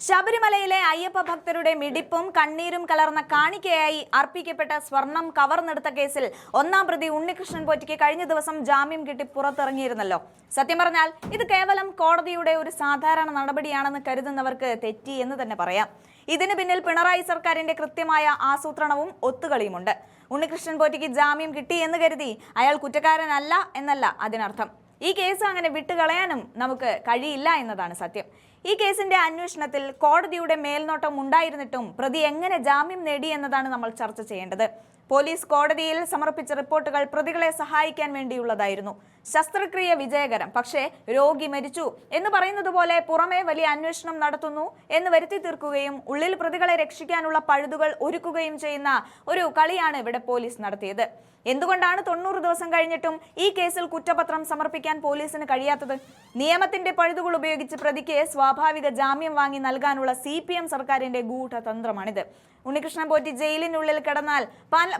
ശബരിമലയിലെ അയ്യപ്പ ഭക്തരുടെ മിടിപ്പും കണ്ണീരും കലർന്ന കാണിക്കയായി അർപ്പിക്കപ്പെട്ട സ്വർണം കവർന്നെടുത്ത കേസിൽ ഒന്നാം പ്രതി ഉണ്ണികൃഷ്ണൻ പോറ്റിക്ക് കഴിഞ്ഞ ദിവസം ജാമ്യം കിട്ടി പുറത്തിറങ്ങിയിരുന്നല്ലോ. സത്യം പറഞ്ഞാൽ ഇത് കേവലം കോടതിയുടെ ഒരു സാധാരണ നടപടിയാണെന്ന് കരുതുന്നവർക്ക് തെറ്റി എന്ന് തന്നെ പറയാം. ഇതിന് പിന്നിൽ പിണറായി സർക്കാരിന്റെ കൃത്യമായ ആസൂത്രണവും ഒത്തുകളിയുമുണ്ട്. ഉണ്ണികൃഷ്ണൻ പോറ്റിക്ക് ജാമ്യം കിട്ടി എന്ന് കരുതി അയാൾ കുറ്റക്കാരനല്ല എന്നല്ല അതിനർത്ഥം. ഈ കേസ് അങ്ങനെ വിട്ടുകളയാനും നമുക്ക് കഴിയില്ല എന്നതാണ് സത്യം. ഈ കേസിന്റെ അന്വേഷണത്തിൽ കോടതിയുടെ മേൽനോട്ടം ഉണ്ടായിരുന്നിട്ടും പ്രതി എങ്ങനെ ജാമ്യം നേടി എന്നതാണ് നമ്മൾ ചർച്ച ചെയ്യേണ്ടത്. പോലീസ് കോടതിയിൽ സമർപ്പിച്ച റിപ്പോർട്ടുകൾ പ്രതികളെ സഹായിക്കാൻ വേണ്ടിയുള്ളതായിരുന്നു. ശസ്ത്രക്രിയ വിജയകരം, പക്ഷേ രോഗി മരിച്ചു എന്ന് പറയുന്നത് പോലെ പുറമെ വലിയ അന്വേഷണം നടത്തുന്നു എന്ന് വരുത്തി തീർക്കുകയും ഉള്ളിൽ പ്രതികളെ രക്ഷിക്കാനുള്ള പഴുതുകൾ ഒരുക്കുകയും ചെയ്യുന്ന ഒരു കളിയാണ് ഇവിടെ പോലീസ് നടത്തിയത്. എന്തുകൊണ്ടാണ് 90 ദിവസം കഴിഞ്ഞിട്ടും ഈ കേസിൽ കുറ്റപത്രം സമർപ്പിക്കാൻ പോലീസിന് കഴിയാത്തത്? നിയമത്തിന്റെ പഴുതുകൾ ഉപയോഗിച്ച് പ്രതിക്ക് സ്വാഭാവിക ജാമ്യം വാങ്ങി നൽകാനുള്ള CPM സർക്കാരിന്റെ ഗൂഢതന്ത്രമാണിത്. ഉണ്ണികൃഷ്ണൻ പോറ്റി ജയിലിനുള്ളിൽ കിടന്നാൽ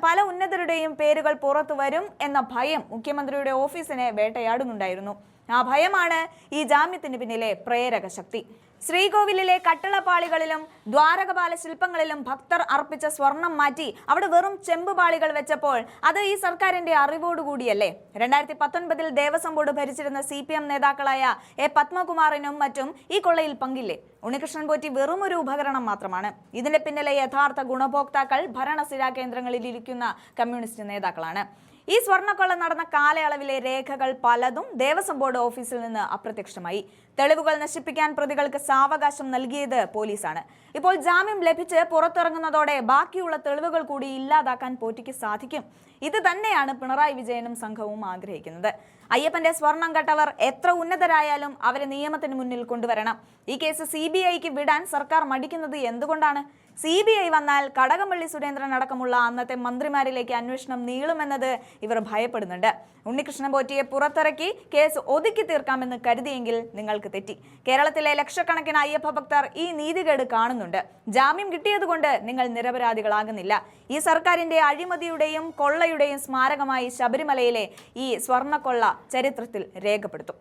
പല ഉന്നതരുടെയും പേരുകൾ പുറത്തു വരും എന്ന ഭയം മുഖ്യമന്ത്രിയുടെ ഓഫീസിനെ വേട്ടയാടുന്നുണ്ടായിരുന്നു. ആ ഭയമാണ് ഈ ജാമ്യത്തിന് പിന്നിലെ പ്രേരക ശക്തി. ശ്രീകോവിലിലെ കട്ടളപ്പാളികളിലും ദ്വാരകപാല ശില്പങ്ങളിലും ഭക്തർ അർപ്പിച്ച സ്വർണം മാറ്റി അവിടെ വെറും ചെമ്പുപാളികൾ വെച്ചപ്പോൾ അത് ഈ സർക്കാരിന്റെ അറിവോടുകൂടിയല്ലേ? 2019 ദേവസ്വം ബോർഡ് ഭരിച്ചിരുന്ന CPM നേതാക്കളായ പത്മകുമാറിനും മറ്റും ഈ കൊള്ളയിൽ പങ്കില്ലേ? ഉണ്ണികൃഷ്ണൻ പോറ്റി വെറും ഒരു ഉപകരണം മാത്രമാണ്. ഇതിന്റെ പിന്നിലെ യഥാർത്ഥ ഗുണഭോക്താക്കൾ ഭരണസിരാ കേന്ദ്രങ്ങളിൽ ഇരിക്കുന്ന കമ്മ്യൂണിസ്റ്റ് നേതാക്കളാണ്. ഈ സ്വർണ്ണക്കൊള്ള നടന്ന കാലയളവിലെ രേഖകൾ പലതും ദേവസ്വം ബോർഡ് ഓഫീസിൽ നിന്ന് അപ്രത്യക്ഷമായി. തെളിവുകൾ നശിപ്പിക്കാൻ പ്രതികൾക്ക് സാവകാശം നൽകിയത് പോലീസാണ്. ഇപ്പോൾ ജാമ്യം ലഭിച്ച് പുറത്തിറങ്ങുന്നതോടെ ബാക്കിയുള്ള തെളിവുകൾ കൂടി ഇല്ലാതാക്കാൻ പോറ്റിക്ക് സാധിക്കും. ഇത് തന്നെയാണ് പിണറായി വിജയനും സംഘവും ആഗ്രഹിക്കുന്നത്. അയ്യപ്പന്റെ സ്വർണം കട്ടവർ എത്ര ഉന്നതരായാലും അവരെ നിയമത്തിന് മുന്നിൽ കൊണ്ടുവരണം. ഈ കേസ് CBIക്ക് വിടാൻ സർക്കാർ മടിക്കുന്നത് എന്തുകൊണ്ടാണ്? CBI വന്നാൽ കടകംപള്ളി സുരേന്ദ്രൻ അടക്കമുള്ള അന്നത്തെ മന്ത്രിമാരിലേക്ക് അന്വേഷണം നീളുമെന്നത് ഇവർ ഭയപ്പെടുന്നുണ്ട്. ഉണ്ണികൃഷ്ണൻ പോറ്റിയെ പുറത്തിറക്കി കേസ് ഒതുക്കി തീർക്കാമെന്ന് കരുതിയെങ്കിൽ നിങ്ങൾക്ക് തെറ്റി. കേരളത്തിലെ ലക്ഷക്കണക്കിന് അയ്യപ്പ ഭക്തർ ഈ നീതികേട് കാണുന്നുണ്ട്. ജാമ്യം കിട്ടിയതുകൊണ്ട് നിങ്ങൾ നിരപരാധികളാകുന്നില്ല. ഈ സർക്കാരിന്റെ അഴിമതിയുടെയും കൊള്ളയുടെയും സ്മാരകമായി ശബരിമലയിലെ ഈ സ്വർണ്ണക്കൊള്ള ചരിത്രത്തിൽ രേഖപ്പെടുത്തും.